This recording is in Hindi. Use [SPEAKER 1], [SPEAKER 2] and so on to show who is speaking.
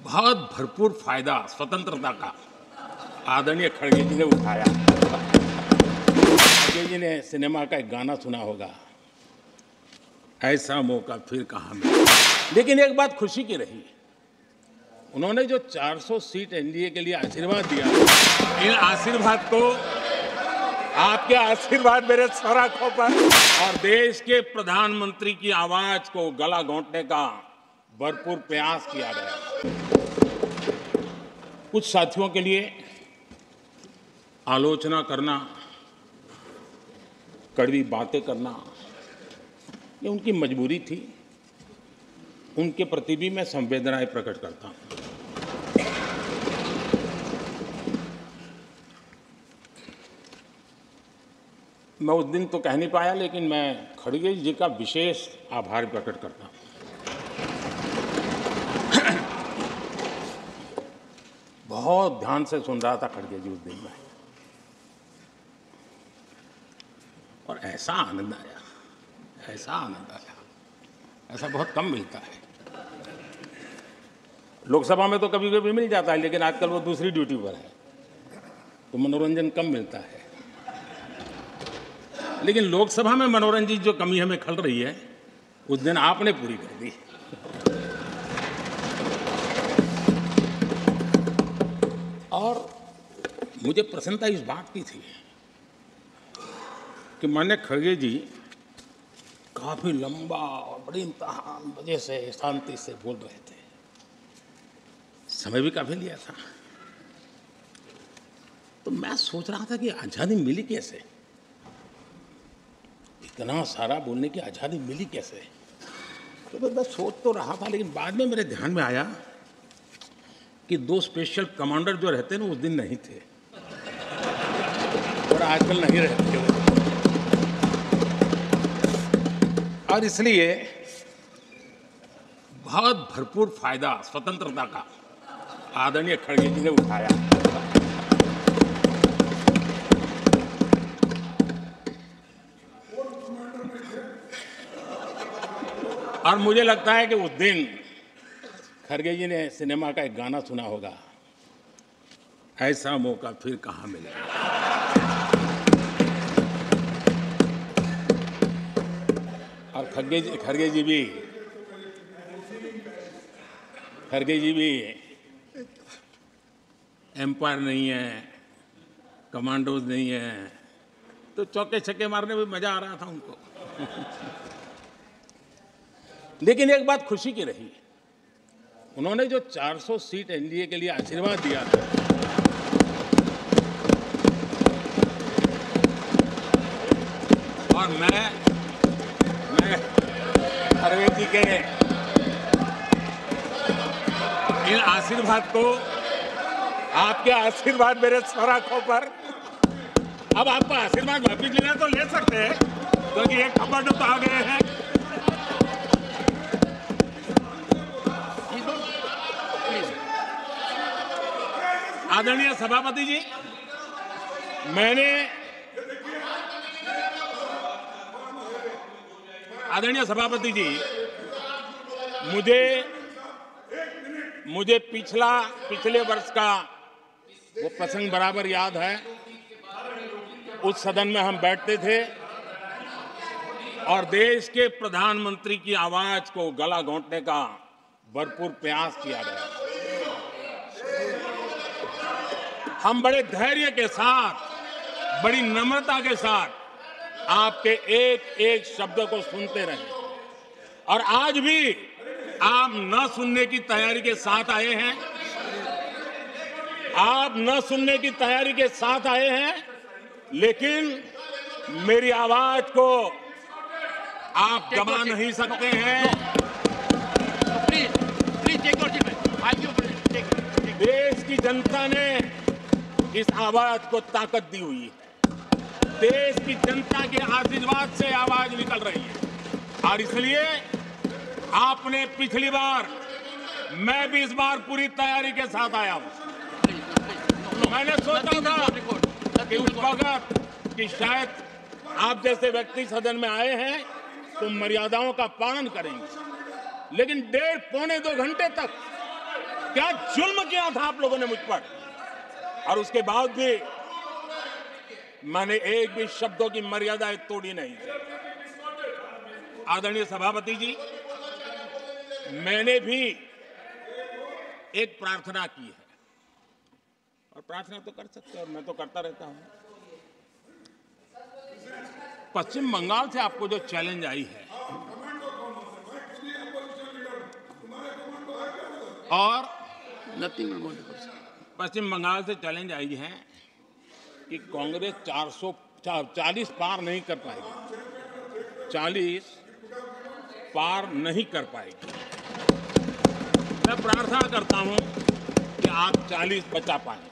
[SPEAKER 1] बहुत भरपूर फायदा स्वतंत्रता का आदरणीय खड़गे जी ने उठाया। खड़गे जी ने सिनेमा का एक गाना सुना होगा, ऐसा मौका फिर कहाँ मिला। लेकिन एक बात खुशी की रही, उन्होंने जो 400 सीट एनडीए के लिए आशीर्वाद दिया, इन आशीर्वाद को, आपके आशीर्वाद मेरे सर आंखों पर, और देश के प्रधानमंत्री की आवाज को गला घोंटने का भरपूर प्रयास किया गया। कुछ साथियों के लिए आलोचना करना, कड़वी बातें करना, ये उनकी मजबूरी थी। उनके प्रति भी मैं संवेदनाएं प्रकट करता हूं। मैं उस दिन तो कह नहीं पाया, लेकिन मैं खड़गे जी का विशेष आभार प्रकट करता हूं। बहुत ध्यान से सुन रहा था खड़गे जी उस दिन में, और ऐसा आनंद आया, ऐसा आनंद आया, ऐसा बहुत कम मिलता है। लोकसभा में तो कभी कभी मिल जाता है, लेकिन आजकल वो दूसरी ड्यूटी पर है तो मनोरंजन कम मिलता है। लेकिन लोकसभा में मनोरंजन की जो कमी हमें खल रही है, उस दिन आपने पूरी कर दी। और मुझे प्रसन्नता इस बात की थी कि माननीय खड़गे जी काफी लंबा और बड़ी इम्तिहान वजह से शांति से बोल रहे थे। समय भी काफी लिया था। तो मैं सोच रहा था कि आजादी मिली कैसे, इतना सारा बोलने की आजादी मिली कैसे। तो मैं सोच तो रहा था, लेकिन बाद में मेरे ध्यान में आया कि दो स्पेशल कमांडर जो रहते हैं ना, उस दिन नहीं थे और आजकल नहीं रहते। और इसलिए बहुत भरपूर फायदा स्वतंत्रता का आदरणीय खड़गे जी ने उठाया। और मुझे लगता है कि उस दिन खड़गे जी ने सिनेमा का एक गाना सुना होगा, ऐसा मौका फिर कहाँ मिलेगा। और खड़गे जी भी एम्पायर नहीं है, कमांडोज नहीं है, तो चौके छक्के मारने में मजा आ रहा था उनको। लेकिन एक बात खुशी की रही, उन्होंने जो 400 सीट एनडीए के लिए आशीर्वाद दिया था, और मैं खड़गे जी के इन आशीर्वाद को, आपके आशीर्वाद मेरे सर आंखों पर, अब आपका आशीर्वाद वापिस लेना तो ले सकते हैं, क्योंकि एक खबर तो आ गए हैं। आदरणीय सभापति जी, मुझे पिछले वर्ष का वो प्रसंग बराबर याद है। उस सदन में हम बैठते थे और देश के प्रधानमंत्री की आवाज को गला घोंटने का भरपूर प्रयास किया गया। हम बड़े धैर्य के साथ, बड़ी नम्रता के साथ आपके एक एक शब्द को सुनते रहे, और आज भी आप न सुनने की तैयारी के साथ आए हैं। आप न सुनने की तैयारी के साथ आए हैं, लेकिन मेरी आवाज को आप दबा नहीं सकते हैं। देश की जनता ने इस आवाज को ताकत दी हुई है। देश की जनता के आशीर्वाद से आवाज निकल रही है, और इसलिए आपने पिछली बार, मैं भी इस बार पूरी तैयारी के साथ आया हूं। मैंने सोचा था कि उस वक्त कि शायद आप जैसे व्यक्ति सदन में आए हैं तो मर्यादाओं का पालन करेंगे, लेकिन 1.5 पौने 2 घंटे तक क्या जुल्म किया था आप लोगों ने मुझ पर, और उसके बाद भी मैंने एक भी शब्दों की मर्यादा तोड़ी नहीं। आदरणीय सभापति जी, मैंने भी एक प्रार्थना की है, और प्रार्थना तो कर सकते हैं और मैं तो करता रहता हूं। पश्चिम बंगाल से आपको जो चैलेंज आई है, और पश्चिम बंगाल से चैलेंज आई है कि कांग्रेस 440 पार नहीं कर पाएगी, 40 पार नहीं कर पाएगी। मैं प्रार्थना करता हूं कि आप 40 बचा पाएं।